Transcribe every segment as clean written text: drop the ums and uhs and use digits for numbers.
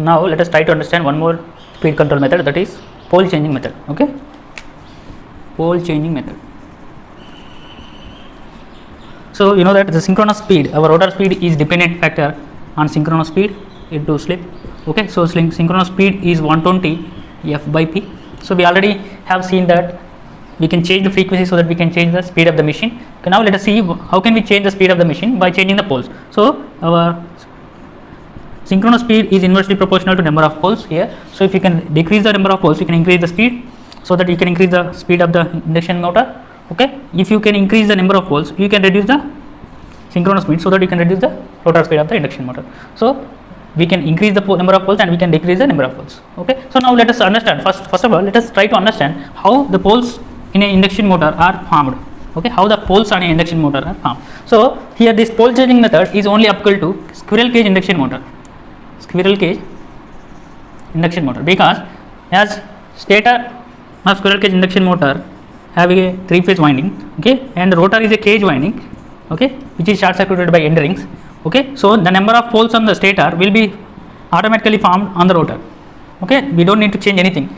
now let us try to understand one more speed control method, that is pole changing method. Okay, pole changing method. So you know that the synchronous speed, our rotor speed is dependent factor on synchronous speed into slip. Okay, so synchronous speed is 120 f by p. So we already have seen that we can change the frequency so that we can change the speed of the machine. Okay, now let us see how can we change the speed of the machine by changing the poles. So our synchronous speed is inversely proportional to number of poles here. So if you can decrease the number of poles, you can increase the speed, so that you can increase the speed of the induction motor. Okay, if you can increase the number of poles, you can reduce the synchronous speed, so that you can reduce the rotor speed of the induction motor. So we can increase the number of poles and we can decrease the number of poles. Okay, so now let us understand, first of all let us try to understand how the poles in an induction motor are formed. Okay, how the poles on an induction motor are formed. So here this pole changing method is only applicable to squirrel cage induction motor, squirrel cage induction motor, because as stator of squirrel cage induction motor have a 3-phase winding, okay, and the rotor is a cage winding, okay, which is short circuited by end rings. Okay, so the number of poles on the stator will be automatically formed on the rotor. Okay, we don't need to change anything.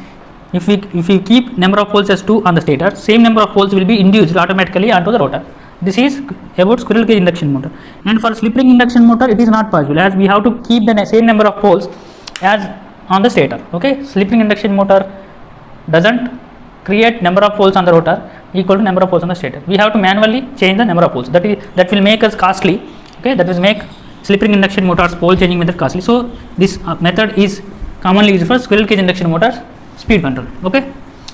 If we keep number of poles as 2 on the stator, same number of poles will be induced automatically onto the rotor. This is about squirrel cage induction motor. And for slip ring induction motor, it is not possible, as we have to keep the same number of poles as on the stator. Okay, slip ring induction motor doesn't create number of poles on the rotor equal to number of poles on the stator. We have to manually change the number of poles. That will make us costly. Okay, that will make slip ring induction motors pole changing method costly. So this method is commonly used for squirrel cage induction motors speed control. Okay,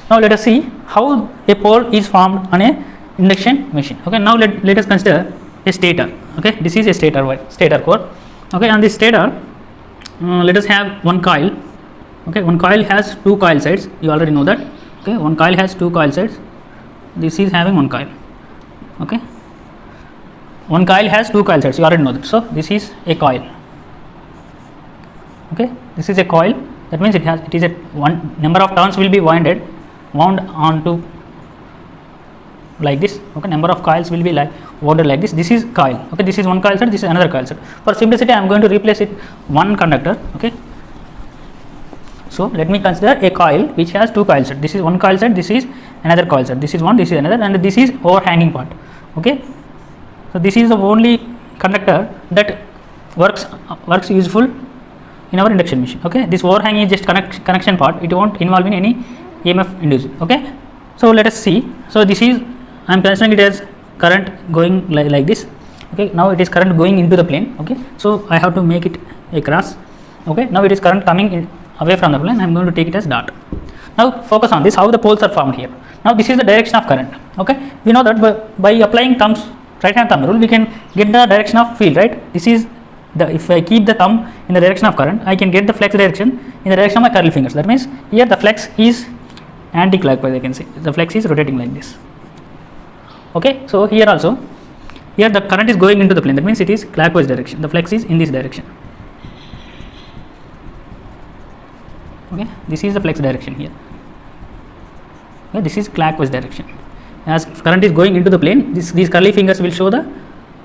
now let us see how a pole is formed on a induction machine. Okay, now let us consider a stator. Okay, this is a stator core. Okay, on this stator let us have one coil. Okay, one coil has 2 coil sides, you already know that. Okay, one coil has 2 coil sides. This is having one coil. Okay, one coil has 2 coil sides, you already know that. So this is a coil. Okay, this is a coil, that means it is a one number of turns will be wound onto like this. Okay, number of coils will be like wound like this. This is coil. Okay, this is one coil side, this is another coil side. For simplicity I am going to replace it one conductor. Okay, so let me consider a coil which has 2 coil side. This is one coil side, this is another coil side, this is one, this is another, and this is overhanging part. Okay, so this is the only conductor that works useful in our induction machine. Okay, this overhang is just connection part, it won't involve in any EMF induced. Okay, so let us see. So this is, I am considering it as current going like this. Okay, now it is current going into the plane. Okay, so I have to make it a cross. Okay, now it is current coming away from the plane, I am going to take it as dot. Now focus on this, how the poles are formed here. Now this is the direction of current. Okay, we know that by applying right hand thumb rule, we can get the direction of field, right? This is if I keep the thumb in the direction of current, I can get the flex direction in the direction of my curly fingers. That means here the flex is anti-clockwise, I can say the flex is rotating like this. Okay, so here also, here the current is going into the plane, that means it is clockwise direction, the flex is in this direction. Okay, this is the flex direction here. Okay, this is clockwise direction. As current is going into the plane, these curly fingers will show the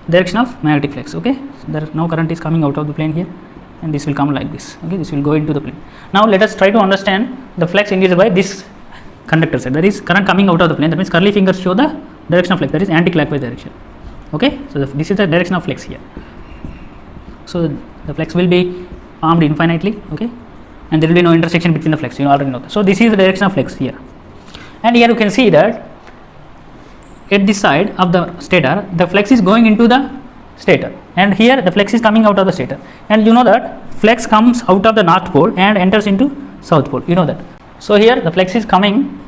direction of magnetic flux. Okay, so now current is coming out of the plane here, and this will come like this. Okay, this will go into the plane. Now let us try to understand the flux induced by this conductor side, that is current coming out of the plane, that means curly fingers show the direction of flux, that is anti-clockwise direction. Okay, so this is the direction of flux here. So the flux will be formed infinitely. Okay, and there will be no intersection between the flux, you already know that. So this is the direction of flux here, and here you can see that at this side of the stator the flux is going into the stator, and here the flux is coming out of the stator, and you know that flux comes out of the north pole and enters into south pole, you know that. So here the flux is coming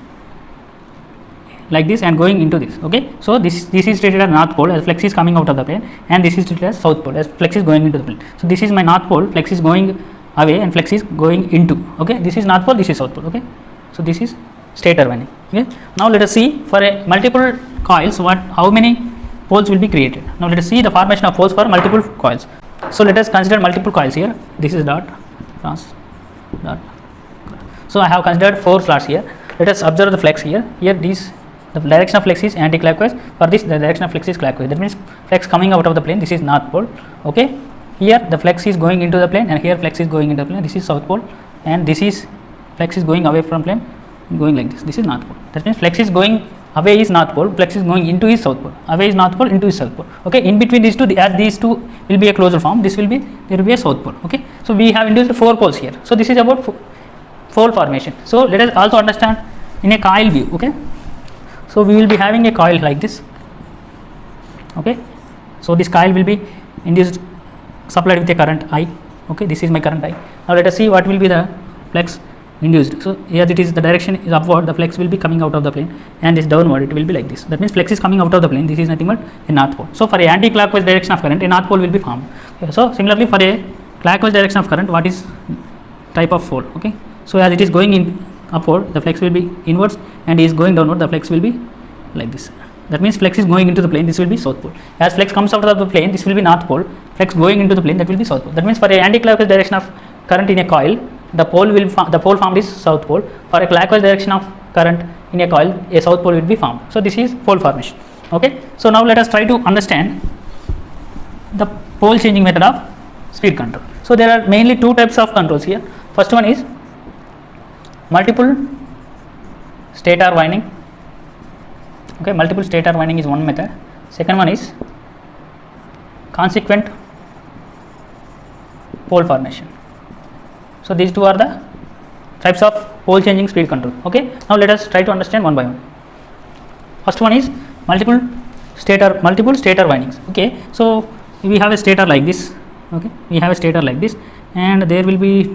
like this and going into this. Okay, so this is treated as north pole as flux is coming out of the plane, and this is treated as south pole as flux is going into the plane. So this is my north pole, flux is going away and flux is going into. Okay, this is north pole, this is south pole. Okay, so this is stator winding. Okay, now let us see for a multiple coils how many poles will be created. Now let us see the formation of poles for multiple coils. So let us consider multiple coils here. This is dot, cross, dot. So I have considered 4 slots here. Let us observe the flux here. Here the direction of flux is anti-clockwise. For this the direction of flux is clockwise. That means flux coming out of the plane. This is north pole. Okay, here the flex is going into the plane and here flex is going into the plane. This is south pole and this is flex is going away from plane, going like this. This is north pole. That means flex is going away is north pole, flex is going into is south pole. Away is north pole, into is south pole. Okay, in between these two, as these two will be a closure form, this will be, there will be a south pole. Okay, so we have induced 4 poles here. So this is about pole formation. So let us also understand in a coil view. Okay, so we will be having a coil like this. Okay, so this coil will be induced, supplied with a current I. Okay, this is my current I. Now let us see what will be the flex induced. So as it is, the direction is upward, the flex will be coming out of the plane, and this downward, it will be like this. That means flex is coming out of the plane. This is nothing but a north pole. So for a anti-clockwise direction of current, a north pole will be formed. Okay, so similarly for a clockwise direction of current, what is type of pole? Okay, so as it is going in upward, the flex will be inwards, and is going downward, the flex will be like this. That means flex is going into the plane, this will be south pole. As flex comes out of the plane, this will be north pole. Flex going into the plane, that will be south pole. That means for a anti-clockwise direction of current in a coil, the pole formed is south pole. For a clockwise direction of current in a coil, a south pole will be formed. So this is pole formation. Okay, so now let us try to understand the pole changing method of speed control. So there are mainly 2 types of controls here. First one is multiple stator winding. Okay, multiple stator winding is one method. Second one is consequent pole formation. So these 2 are the types of pole changing speed control. Okay, now let us try to understand one by one. First one is multiple stator windings. Okay, so we have a stator like this. Okay, we have a stator like this, and there will be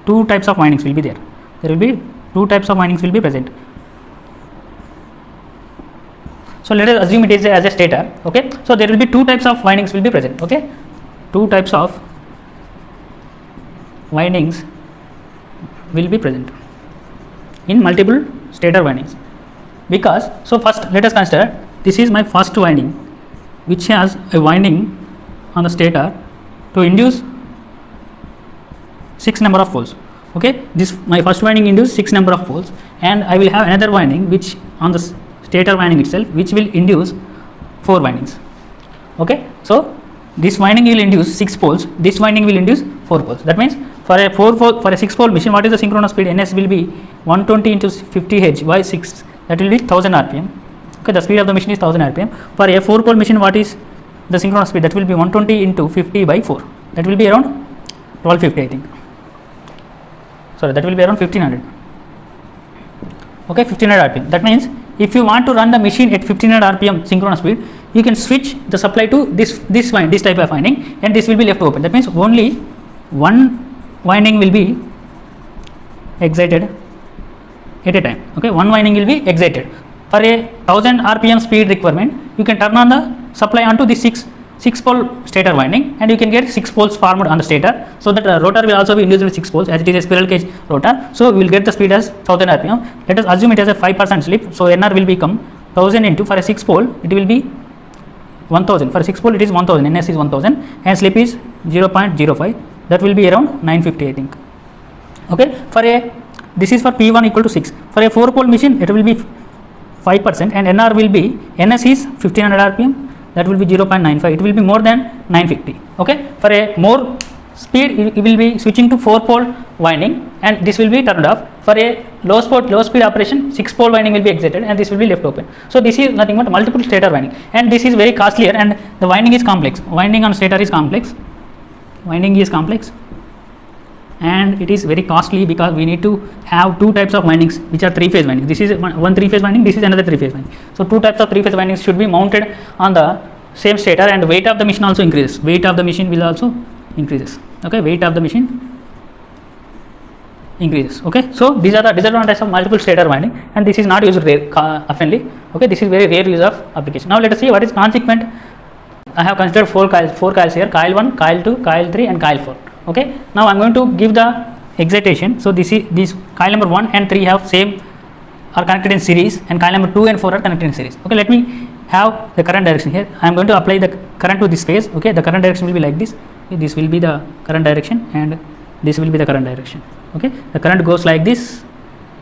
2 types of windings will be there. There will be 2 types of windings will be present. So let us assume it is as a stator. Okay, so there will be 2 types of windings will be present. Okay, 2 types of windings will be present in multiple stator windings. Because, so first let us consider, this is my first winding, which has a winding on the stator to induce 6 number of poles. Okay, this my first winding induce 6 number of poles, and I will have another winding which on the stator winding itself, which will induce 4 windings. Okay, so this winding will induce 6 poles, this winding will induce 4 poles. That means for a 6 pole machine, what is the synchronous speed? Ns will be 120 into 50 H by 6, that will be 1000 rpm. Okay, the speed of the machine is 1000 rpm. For a 4 pole machine, what is the synchronous speed? That will be 120 into 50 by 4, that will be around 1250, I think. Sorry, that will be around 1500. Okay, 1500 rpm. That means if you want to run the machine at 1500 rpm synchronous speed, you can switch the supply to this type of winding, and this will be left open. That means only one winding will be excited at a time. Okay, one winding will be excited. For a 1000 rpm speed requirement, you can turn on the supply onto this 6 pole stator winding, and you can get 6 poles formed on the stator. So that rotor will also be induced with 6 poles, as it is a spiral cage rotor. So we will get the speed as 1000 rpm. Let us assume it has a 5% slip. So NR will become 1000 into, for a 6 pole it will be 1000. For a 6 pole it is 1000, NS is 1000, and slip is 0.05. That will be around 950, I think. Okay, for a, this is for P1 equal to 6. For a 4 pole machine, it will be 5%, and NR will be, NS is 1500 rpm, that will be 0.95. It will be more than 950. Okay, for a more speed, it will be switching to 4 pole winding, and this will be turned off. For a low speed operation, 6 pole winding will be exited, and this will be left open. So this is nothing but multiple stator winding, and this is very costlier, and the winding is complex. Winding on stator is complex. Winding is complex, and it is very costly, because we need to have 2 types of windings which are 3-phase windings. This is one 3-phase winding, this is another 3-phase winding. So 2 types of 3-phase windings should be mounted on the same stator, and weight of the machine also increases. Weight of the machine will also increases. Okay, weight of the machine increases. Okay, so these are the disadvantages of multiple stator winding, and this is not used oftenly. Okay, this is very rare use of application. Now let us see what is consequent. I have considered 4 coils here: coil 1, coil 2, coil 3, and coil 4. Okay, now I am going to give the excitation. So this coil number 1 and 3 have same, are connected in series, and coil number 2 and 4 are connected in series. Okay, let me have the current direction here. I am going to apply the current to this phase. Okay, the current direction will be like this. Okay, this will be the current direction, and this will be the current direction. Okay, the current goes like this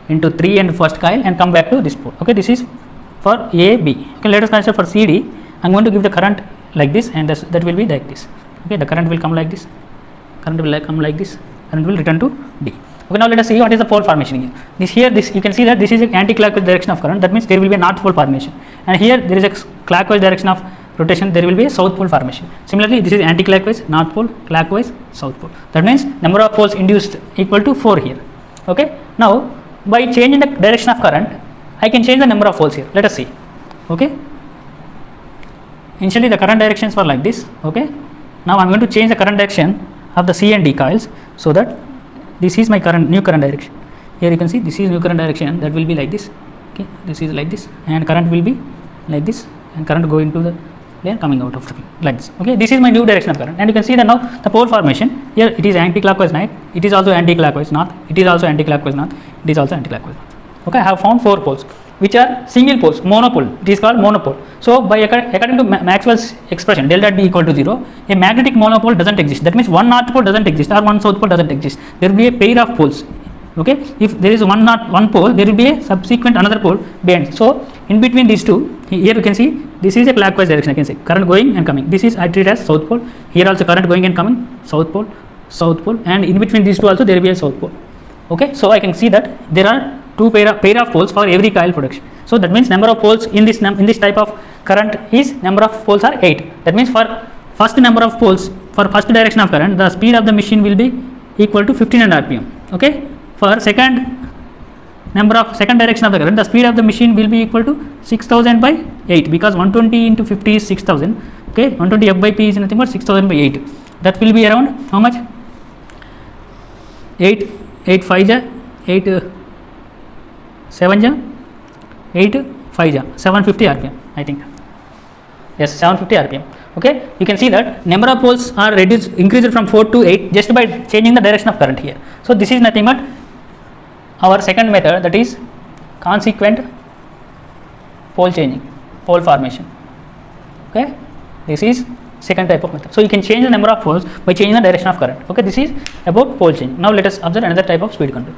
into 3 and first coil and come back to this pole. Okay, this is for A, B. Okay, let us consider for CD. I am going to give the current like this, and that will be like this. Okay, the current will come like this, current will come like this, current will return to D. Okay, now let us see what is the pole formation here. This you can see that this is an anti-clockwise direction of current. That means there will be a north pole formation, and here there is a clockwise direction of rotation. There will be a south pole formation. Similarly, this is anti-clockwise, north pole, clockwise, south pole. That means number of poles induced equal to 4 here. Okay. Now by changing the direction of current, I can change the number of poles here. Let us see. Okay. Initially the current directions were like this. Okay. Now I am going to change the current direction of the C and D coils, so that this is my new current direction. Here you can see this is new current direction, that will be like this. Okay, this is like this, and current will be like this, and current going to the plane, coming out of the plane like this. Okay, this is my new direction of current, and you can see that now the pole formation here, it is anti-clockwise north, it is also anti-clockwise north, it is also anti-clockwise north, it is also anti-clockwise north. Okay, I have found 4 poles which are single poles, monopole. It is called monopole. So by according to Maxwell's expression, del dot B equal to 0, a magnetic monopole doesn't exist. That means one north pole doesn't exist or one south pole doesn't exist. There will be a pair of poles. Okay, if there is one pole, there will be a subsequent another pole behind. So in between these two, here you can see this is a clockwise direction. I can say current going and coming. This is I treat as south pole. Here also current going and coming, south pole, and in between these two also there will be a south pole. Okay, so I can see that there are two pair of poles for every coil production. So that means number of poles in this type of current is number of poles are 8. That means for first number of poles for first direction of current, the speed of the machine will be equal to 1500 rpm. Okay, for second direction of the current, the speed of the machine will be equal to 6000 by 8, because 120 into 50 is 6000. Okay, 120 F by P is nothing but 6000 by 8. That will be around how much? 8 5 ja 8 7 ja 8 5 ja 750 rpm, I think. Yes, 750 rpm. Okay, you can see that number of poles are increased from 4 to 8 just by changing the direction of current here. So this is nothing but our second method, that is consequent pole changing, pole formation. Okay, this is second type of method. So you can change the number of poles by changing the direction of current. Okay, this is about pole change. Now let us observe another type of speed control.